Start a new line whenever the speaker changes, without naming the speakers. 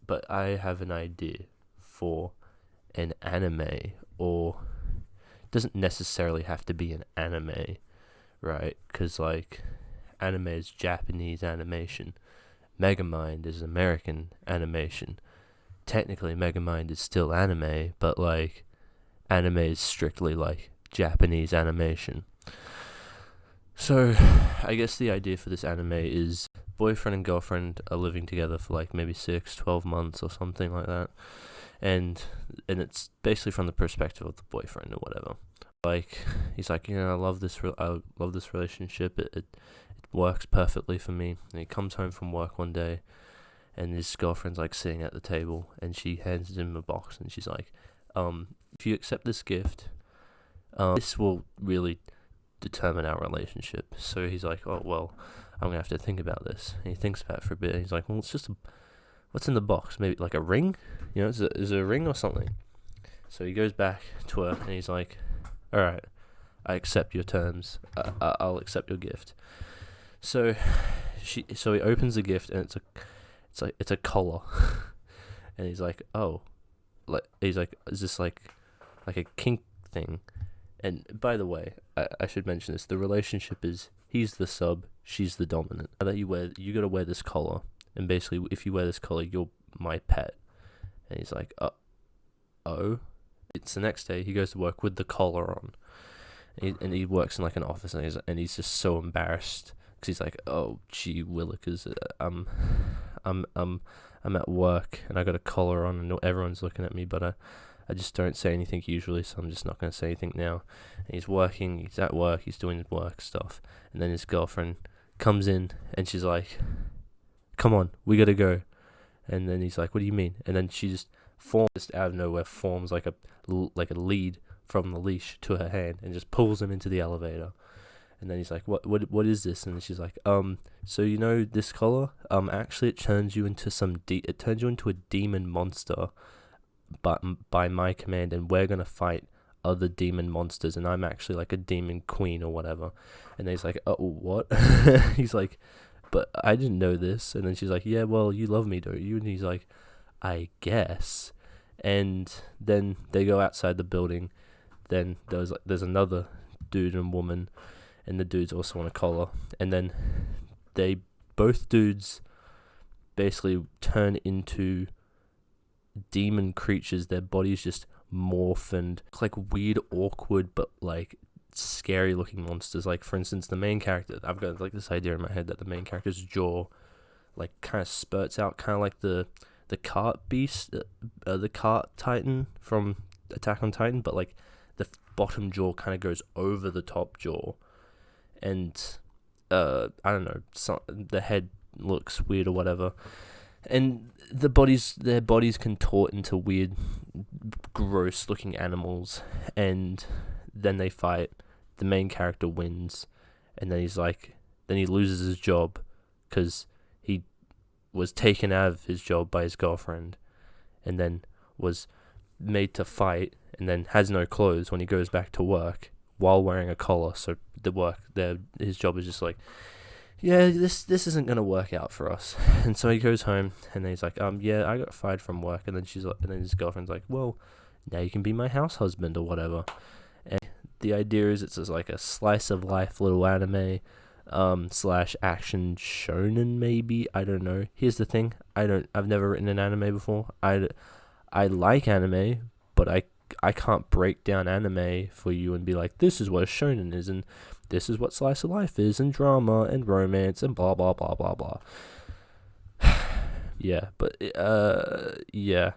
but I have an idea for an anime, or it doesn't necessarily have to be an anime, right? Because like anime is Japanese animation, Megamind is American animation. Technically, Megamind is still anime, but like anime is strictly like Japanese animation. So, I guess the idea for this anime is boyfriend and girlfriend are living together for like maybe 6, 12 months or something like that, and it's basically from the perspective of the boyfriend or whatever. Like he's like, I love I love this relationship. It works perfectly for me. And he comes home from work one day, and his girlfriend's like sitting at the table, and she hands him a box, and she's like, if you accept this gift, this will really determine our relationship. So he's like, oh well, I'm gonna have to think about this. And he thinks about it for a bit, and he's like, well, it's just what's in the box? Maybe like a ring? Is it a ring or something? So he goes back to her, and he's like, all right, I accept your terms. I'll accept your gift. So he opens the gift, and it's a collar, and he's like, oh, he's like, is this like a kink thing? And by the way, I should mention this. The relationship is he's the sub, she's the dominant. Now that you gotta wear this collar, and basically if you wear this collar, you're my pet. And he's like, oh. It's the next day. He goes to work with the collar on, and he works in like an office, and he's just so embarrassed because he's like, oh gee willikers, I'm at work and I got a collar on, and everyone's looking at me, but I just don't say anything usually, so I'm just not going to say anything now. And he's at work, he's doing his work stuff, and then his girlfriend comes in, and she's like, come on, we gotta go. And then he's like, what do you mean? And then she just out of nowhere forms like a lead from the leash to her hand, and just pulls him into the elevator. And then he's like, what is this? And she's like, so this collar, actually it turns you into a demon monster, but by my command, and we're gonna fight other demon monsters, and I'm actually like a demon queen or whatever. And then he's like, oh, what? He's like, but I didn't know this. And then she's like, yeah, well, you love me, don't you? And he's like, I guess. And then they go outside the building. Then there's another dude and woman, and the dude's also on a collar. And then both dudes basically turn into demon creatures. Their bodies just morph and look like weird, awkward, but like scary looking monsters. Like for instance, the main character, I've got like this idea in my head that the main character's jaw like kind of spurts out, kind of like the cart beast, the cart titan from Attack on Titan, but like the bottom jaw kind of goes over the top jaw, and I don't know, the head looks weird or whatever. And their bodies contort into weird, gross looking animals, and then they fight. The main character wins, and then he loses his job because he was taken out of his job by his girlfriend, and then was made to fight, and then has no clothes when he goes back to work while wearing a collar. So his job is just like, yeah, this isn't gonna work out for us. And so he goes home, and then he's like, yeah, I got fired from work. And then his girlfriend's like, well, now you can be my house husband or whatever. And the idea is it's just like a slice of life little anime, slash action shonen maybe. I don't know. Here's the thing, I've never written an anime before. I like anime, but I can't break down anime for you and be like, this is what a shonen is, and this is what slice of life is, and drama, and romance, and blah, blah, blah, blah, blah. Yeah, but, yeah.